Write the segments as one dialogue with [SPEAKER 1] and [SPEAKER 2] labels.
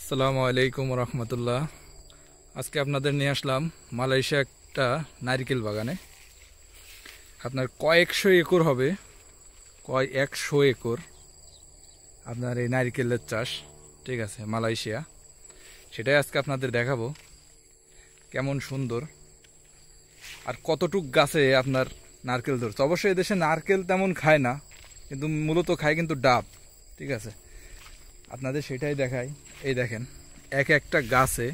[SPEAKER 1] আসসালামু আলাইকুম রহমতুল্লাহ। আজকে আপনাদের নিয়ে আসলাম মালয়েশিয়া একটা নারিকেল বাগানে। আপনার কয়েকশো একর হবে, কয়েকশো একর আপনার এই নারিকেলের চাষ। ঠিক আছে, মালয়েশিয়া, সেটাই আজকে আপনাদের দেখাবো কেমন সুন্দর আর কতটুক গাছে আপনার নারকেল ধরছে। অবশ্যই এদেশে নারকেল তেমন খায় না, কিন্তু মূলত খায় কিন্তু ডাব। ঠিক আছে, আপনাদের সেটাই দেখাই। এই দেখেন এক একটা গাছে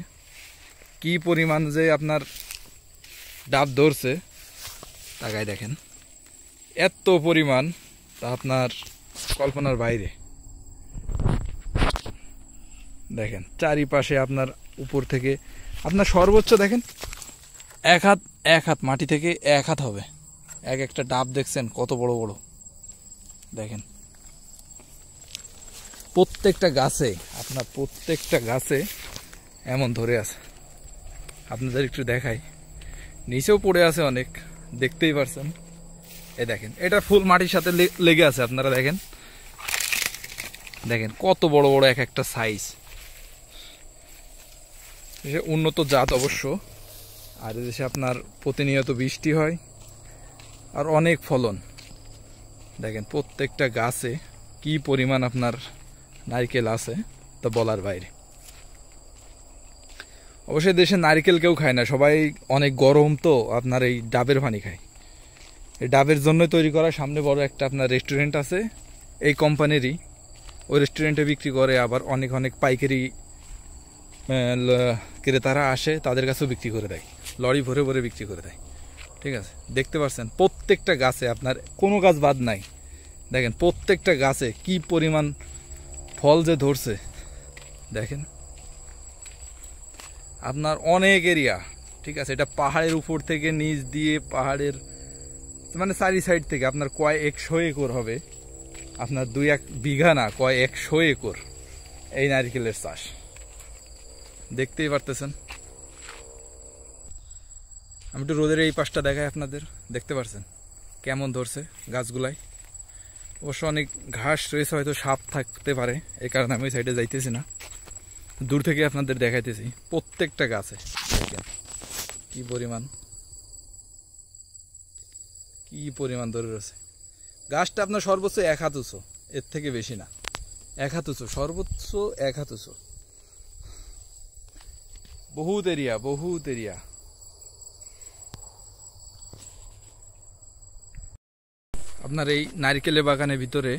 [SPEAKER 1] কি পরিমাণ যে আপনার ডাব ধরছে, তাকাই দেখেন এত পরিমাণ, তা আপনার কল্পনার বাইরে। দেখেন চারিপাশে আপনার উপর থেকে আপনার সর্বোচ্চ দেখেন এক হাত মাটি থেকে এক হাত হবে। এক একটা ডাব দেখছেন কত বড় বড়। দেখেন প্রত্যেকটা গাছে এমন ধরে আছে। আপনাদের একটু দেখাই, নিচেও পড়ে আছে অনেক, দেখতেই পারছেন। এই দেখেন এটা ফুল মাটির সাথে লেগে আছে। আপনারা দেখেন দেখেন কত বড় বড় এক একটা সাইজ। উন্নত জাত অবশ্য, আর এদেশে আপনার প্রতিনিয়ত বৃষ্টি হয় আর অনেক ফলন। দেখেন প্রত্যেকটা গাছে কি পরিমাণ আপনার নারকেল আছে তা বলার বাইরে। অবশ্যই দেশে নারকেল কেউ খায় না, সবাই অনেক গরম তো আপনার এই ডাবের পানি খায়। এই ডাবের জন্যই তৈরি করা। সামনে বড় একটা আপনার রেস্টুরেন্ট আছে এই কোম্পানিরই, ওই রেস্টুরেন্টে বিক্রি করে। আবার অনেক অনেক পাইকারি ক্রেতারা আসে, তাদের কাছেও বিক্রি করে দেয়, লরি ভরে ভরে বিক্রি করে দেয়। ঠিক আছে, দেখতে পাচ্ছেন প্রত্যেকটা গাছে আপনার কোনো গাছ বাদ নাই। দেখেন প্রত্যেকটা গাছে কি পরিমাণ ফল যে ধরছে। দেখেন আপনার অনেক এরিয়া। ঠিক আছে, এটা পাহাড়ের উপর থেকে নিচ দিয়ে, পাহাড়ের মানে চারি সাইড থেকে আপনার কয়েকশো একর হবে। আপনার 2-1 বিঘা না, কয়েকশো একর এই নারকেলের চাষ। দেখতেই পারতেছেন। আমি একটু রোদের এই পাশটা দেখাই আপনাদের, দেখতে পারছেন কেমন ধরছে গাছগুলাই। অবশ্য অনেক ঘাস রয়েছে, হয়তো সাপ থাকতে পারে, এই কারণে আমি ওই সাইডে যাইতেছি না, দূর থেকে আপনাদের দেখাইতেছি। প্রত্যেকটা গাছে দেখেন কি পরিমাণ ধরে রয়েছে। গাছটা আপনার সর্বোচ্চ 1 হাত উঁচু, এর থেকে বেশি না। 1 হাত উঁচু, সর্বোচ্চ 1 হাত উঁচু। বহুত এরিয়া। আপনার এই নারকেলের বাগানের ভিতরে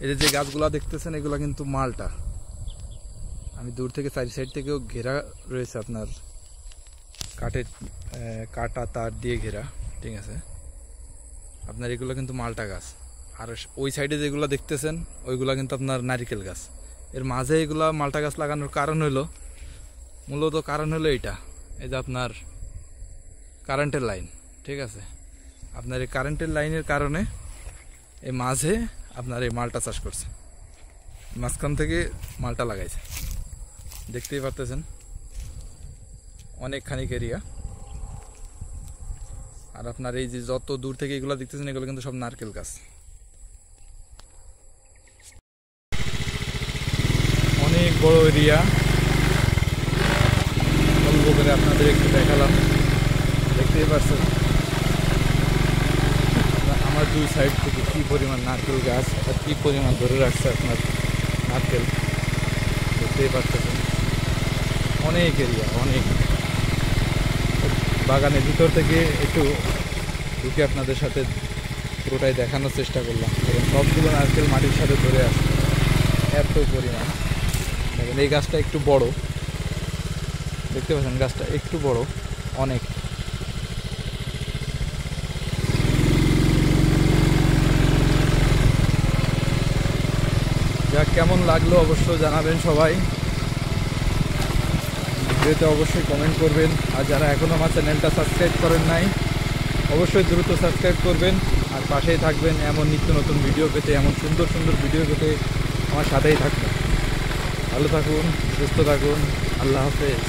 [SPEAKER 1] এই যে গাছগুলা দেখতেছেন, এগুলা কিন্তু মালটা। আমি দূর থেকে চারি সাইড থেকেও ঘেরা রয়েছে, আপনার কাটা তার দিয়ে ঘেরা। ঠিক আছে, আপনার এগুলো কিন্তু মালটা গাছ। আর ওই সাইডে যেগুলো দেখতেছেন ওইগুলা কিন্তু আপনার নারিকেল গাছ। এর মাঝে এগুলা মালটা গাছ লাগানোর মূলত কারণ হলো এইটা, এই যে আপনার কারেন্টের লাইন। ঠিক আছে, আপনার এই কারেন্টের লাইনের কারণে এই মাঝে আপনার এই মালটা চাষ করছে, মাঝখান থেকে মালটা লাগাইছে। দেখতেই পারতেছেন অনেকখানি এরিয়া। আর আপনার এই যে যত দূর থেকে এগুলো দেখতেছেন, এগুলো কিন্তু সব নারকেল গাছ। অনেক বড় এরিয়া, অল্প করে আপনাদের একটু দেখালাম। দেখতেই পারছেন আমার দুই সাইড থেকে কি পরিমাণ নারকেল গাছ আর কি পরিমাণ ধরে রাখছে আপনার নারকেল। দেখতেই পারতেছেন অনেক এরিয়া, অনেক। বাগানের ভিতর থেকে একটু ঢুকে আপনাদের সাথে পুরোটাই দেখানোর চেষ্টা করলাম। দেখেন সবগুলো নারকেল মাটির সাথে ধরে আসছে, এত পরিমাণ। দেখেন এই গাছটা একটু বড়, দেখতে পাচ্ছেন গাছটা একটু বড় অনেক। যা কেমন লাগলো অবশ্যই জানাবেন সবাই। ভিডিওতে অবশ্যই কমেন্ট করবেন। আর যারা এখনও আমার চ্যানেলটা সাবস্ক্রাইব করেন নাই, অবশ্যই দ্রুত সাবস্ক্রাইব করবেন আর পাশেই থাকবেন। এমন নিত্য নতুন ভিডিও পেতে, এমন সুন্দর সুন্দর ভিডিও পেতে আমার সাথেই থাকবেন। ভালো থাকুন, সুস্থ থাকুন, আল্লাহ হাফেজ।